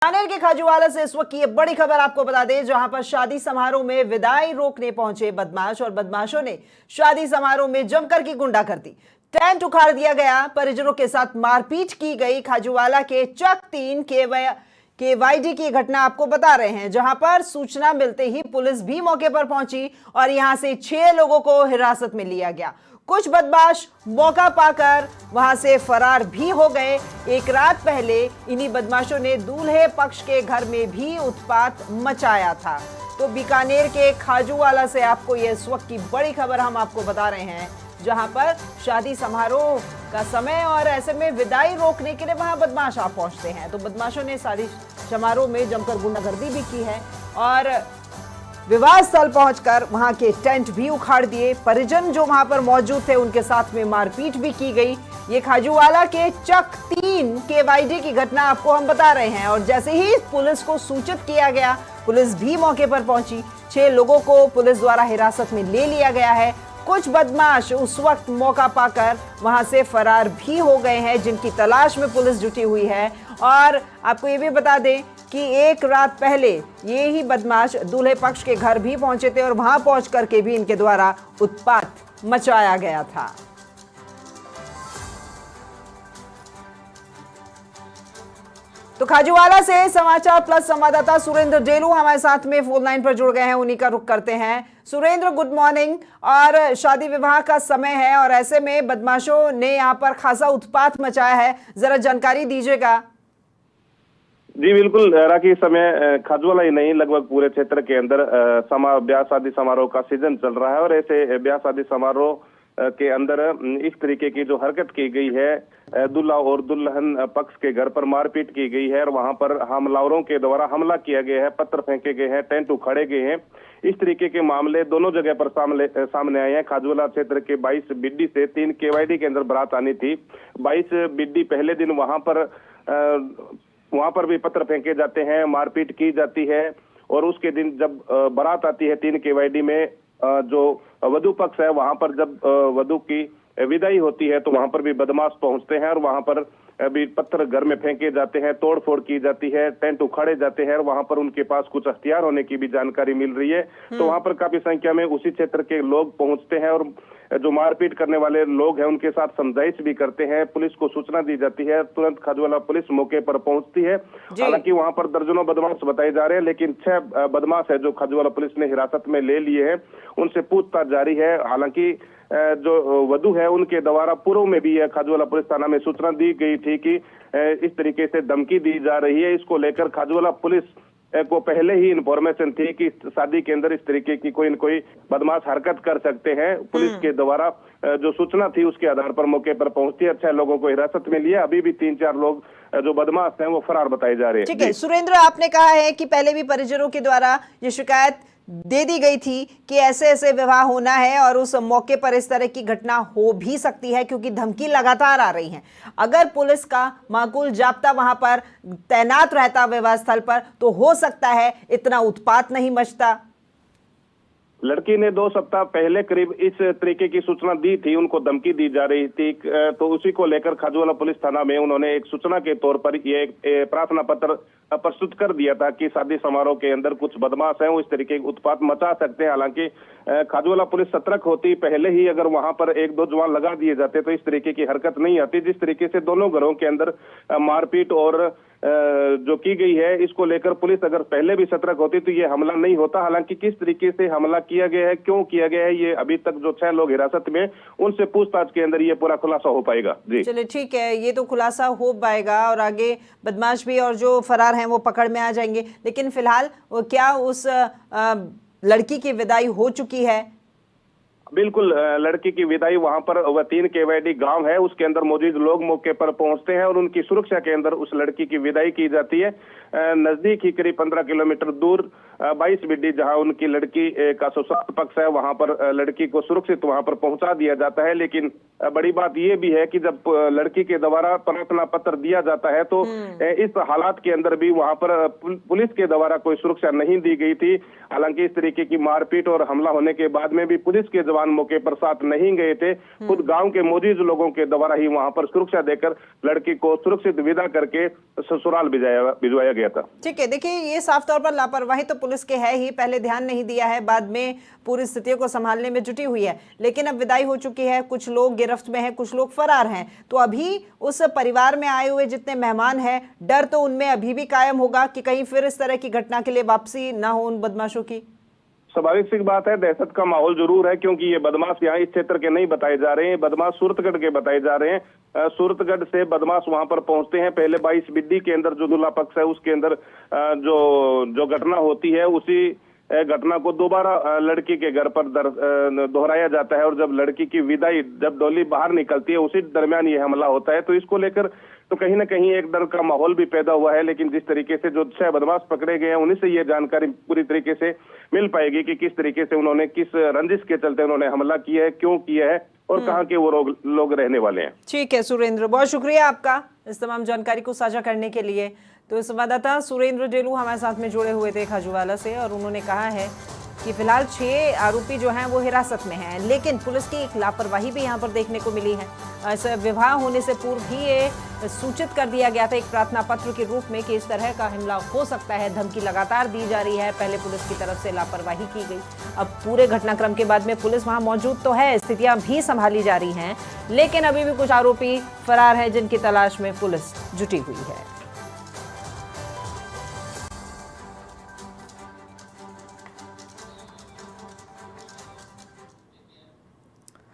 बीकानेर के खाजूवाला से इस वक्त की ये बड़ी खबर आपको बता दें, जहां पर शादी समारोह में विदाई रोकने पहुंचे बदमाश और बदमाशों ने शादी समारोह में जमकर की गुंडागर्दी, टेंट उखाड़ दिया गया, परिजनों के साथ मारपीट की गई। खाजूवाला के चक 3 केवाईडी की घटना आपको बता रहे हैं, जहां पर सूचना मिलते ही पुलिस भी मौके पर पहुंची और यहां से 6 लोगों को हिरासत में लिया गया। कुछ बदमाश मौका पाकर वहां से फरार भी हो गए। एक रात पहले इन्हीं बदमाशों ने दूल्हे पक्ष के घर में भी उत्पात मचाया था। तो बीकानेर के खाजूवाला से आपको ये इस वक्त की बड़ी खबर हम आपको बता रहे हैं, जहां पर शादी समारोह का समय और ऐसे में विदाई रोकने के लिए वहां बदमाश आप पहुंचते हैं। तो बदमाशों ने शादी समारोह में जमकर गुंडागर्दी भी की है और विवाह स्थल पहुंचकर वहां के टेंट भी उखाड़ दिए। परिजन जो वहां पर मौजूद थे उनके साथ में मारपीट भी की गई। ये खाजूवाला के चक 3 केवाईडी की घटना आपको हम बता रहे हैं और जैसे ही पुलिस को सूचित किया गया, पुलिस भी मौके पर पहुंची। 6 लोगों को पुलिस द्वारा हिरासत में ले लिया गया है। कुछ बदमाश उस वक्त मौका पाकर वहां से फरार भी हो गए हैं, जिनकी तलाश में पुलिस जुटी हुई है। और आपको ये भी बता दें कि एक रात पहले ये ही बदमाश दूल्हे पक्ष के घर भी पहुंचे थे और वहां पहुंच करके भी इनके द्वारा उत्पात मचाया गया था। तो खाजूवाला से समाचार प्लस संवाददाता सुरेंद्र डेलू हमारे साथ में फोन लाइन पर जुड़ गए हैं, उन्हीं का रुख करते हैं। Surendra, good morning. और शादी विवाह का समय है और ऐसे में बदमाशों ने यहाँ पर खासा उत्पात मचाया है, जरा जानकारी दीजिएगा। जी बिल्कुल राखी, इस समय खाजूवाला ही नहीं, लगभग पूरे क्षेत्र के अंदर ब्याह शादी समारोह का सीजन चल रहा है और ऐसे ब्याह शादी समारोह के अंदर इस तरीके की जो हरकत की गई है, दूल्हा और दुल्हन पक्ष के घर पर मारपीट की गई है और वहां पर हमलावरों के द्वारा हमला किया गया है, पत्थर फेंके गए हैं, टेंट उखाड़े गए हैं। इस तरीके के मामले दोनों जगह पर सामने आए हैं। खाजूवाला क्षेत्र के 22 बिड्डी से 3 केवाईडी के अंदर बारात आनी थी। 22 बिड्डी पहले दिन वहां पर भी पत्थर फेंके जाते हैं, मारपीट की जाती है और उसके दिन जब बारात आती है 3 केवाईडी में, जो वधू पक्ष है वहां पर जब वधू की विदाई होती है तो वहां पर भी बदमाश पहुंचते हैं और वहां पर भी पत्थर घर में फेंके जाते हैं, तोड़फोड़ की जाती है, टेंट उखाड़े जाते हैं और वहां पर उनके पास कुछ हथियार होने की भी जानकारी मिल रही है। तो वहां पर काफी संख्या में उसी क्षेत्र के लोग पहुंचते हैं और जो मारपीट करने वाले लोग हैं उनके साथ समझाइश भी करते हैं। पुलिस को सूचना दी जाती है, तुरंत खाजूवाला पुलिस मौके पर पहुंचती है। हालांकि वहां पर दर्जनों बदमाश बताए जा रहे हैं, लेकिन 6 बदमाश है जो खाजूवाला पुलिस ने हिरासत में ले लिए हैं, उनसे पूछताछ जारी है। हालांकि जो वधू है उनके द्वारा पूर्व में भी खाजूवाला पुलिस थाना में सूचना दी गई थी कि इस तरीके से धमकी दी जा रही है। इसको लेकर खाजूवाला पुलिस को पहले ही इंफॉर्मेशन थी कि शादी के अंदर इस तरीके की कोई न कोई बदमाश हरकत कर सकते हैं। पुलिस के द्वारा जो सूचना थी उसके आधार पर मौके पर पहुंचती है। 6 लोगों को हिरासत में लिया। अभी भी 3-4 लोग जो बदमाश हैं वो फरार बताए जा रहे हैं। ठीक है सुरेंद्र, आपने कहा है कि पहले भी परिजनों के द्वारा ये शिकायत दे दी गई थी कि ऐसे ऐसे विवाह होना है और उस मौके पर इस तरह की घटना हो भी सकती है, क्योंकि धमकी लगातार आ रही है। अगर पुलिस का माकूल जाब्ता वहां पर तैनात रहता विवाह स्थल पर तो हो सकता है इतना उत्पात नहीं मचता। लड़की ने 2 सप्ताह पहले करीब इस तरीके की सूचना दी थी, उनको धमकी दी जा रही थी, तो उसी को लेकर खाजूवाला पुलिस थाना में उन्होंने एक सूचना के तौर पर ये प्रार्थना पत्र प्रस्तुत कर दिया था कि शादी समारोह के अंदर कुछ बदमाश हैं, वो इस तरीके के उत्पात मचा सकते हैं। हालांकि खाजूवाला पुलिस सतर्क होती, पहले ही अगर वहां पर 1-2 जवान लगा दिए जाते तो इस तरीके की हरकत नहीं आती। जिस तरीके से दोनों घरों के अंदर मारपीट और जो की गई है, इसको लेकर पुलिस अगर पहले भी सतर्क होती तो ये हमला नहीं होता। हालांकि किस तरीके से हमला किया गया है, क्यों किया गया है, ये अभी तक जो 6 लोग हिरासत में उनसे पूछताछ के अंदर ये पूरा खुलासा हो पाएगा। जी चलिए ठीक है, ये तो खुलासा हो पाएगा और आगे बदमाश भी और जो फरार हैं वो पकड़ में आ जाएंगे। लेकिन फिलहाल क्या उस लड़की की विदाई हो चुकी है? बिल्कुल, लड़की की विदाई वहां पर 3 केवाईडी गांव है, उसके अंदर मौजूद लोग मौके पर पहुंचते हैं और उनकी सुरक्षा के अंदर उस लड़की की विदाई की जाती है। नजदीक ही करीब 15 किलोमीटर दूर 22 बिड्डी जहां उनकी लड़की का ससुराल पक्ष है, वहां पर लड़की को सुरक्षित वहां पर पहुंचा दिया जाता है। लेकिन बड़ी बात यह भी है कि जब लड़की के द्वारा प्रार्थना पत्र दिया जाता है तो इस हालात के अंदर भी वहां पर पुलिस के द्वारा कोई सुरक्षा नहीं दी गई थी। हालांकि इस तरीके की मारपीट और हमला होने के बाद में भी पुलिस के जवान मौके पर साथ नहीं गए थे। खुद गांव के मौजूद लोगों के द्वारा ही वहां पर सुरक्षा देकर लड़की को सुरक्षित विदा करके ससुराल भिजवाया गया। गया था। ठीक है, देखिए ये साफ तौर पर लापरवाही तो पुलिस के है ही, पहले ध्यान नहीं दिया है, बाद में पूरी स्थितियों को संभालने में जुटी हुई है। लेकिन अब विदाई हो चुकी है, कुछ लोग गिरफ्त में हैं, कुछ लोग फरार हैं, तो अभी उस परिवार में आए हुए जितने मेहमान हैं, डर तो उनमें अभी भी कायम होगा कि कहीं फिर इस तरह की घटना के लिए वापसी ना हो उन बदमाशों की। स्वाभाविक सी बात है, दहशत का माहौल जरूर है, क्योंकि ये बदमाश यहाँ इस क्षेत्र के नहीं बताए जा रहे हैं, बदमाश सूरतगढ़ के बताए जा रहे हैं। सूरतगढ़ से बदमाश वहां पर पहुंचते हैं। पहले 22 बिड्डी के अंदर जो दूल्हा पक्ष है उसके अंदर जो घटना होती है, उसी घटना को दोबारा लड़की के घर पर दोहराया जाता है, और जब लड़की की विदाई, जब डोली बाहर निकलती है, उसी दरमियान ये हमला होता है। तो इसको लेकर तो कहीं ना कहीं एक डर का माहौल भी पैदा हुआ है। लेकिन जिस तरीके से जो 6 बदमाश पकड़े गए हैं, उन्हीं से ये जानकारी पूरी तरीके से मिल पाएगी कि किस तरीके से उन्होंने, किस रंजिश के चलते उन्होंने हमला किया है, क्यों किया है, और कहाँ के वो लोग रहने वाले हैं। ठीक है सुरेंद्र, बहुत शुक्रिया आपका इस तमाम जानकारी को साझा करने के लिए। तो संवाददाता सुरेंद्र डेलू हमारे साथ में जुड़े हुए थे खाजूवाला से, और उन्होंने कहा है कि फिलहाल 6 आरोपी जो हैं वो हिरासत में हैं, लेकिन पुलिस की एक लापरवाही भी यहाँ पर देखने को मिली है। ऐसे विवाह होने से पूर्व ही ये सूचित कर दिया गया था एक प्रार्थना पत्र के रूप में कि इस तरह का हमला हो सकता है, धमकी लगातार दी जा रही है। पहले पुलिस की तरफ से लापरवाही की गई, अब पूरे घटनाक्रम के बाद में पुलिस वहां मौजूद तो है, स्थितियां भी संभाली जा रही हैं, लेकिन अभी भी कुछ आरोपी फरार हैं जिनकी तलाश में पुलिस जुटी हुई है।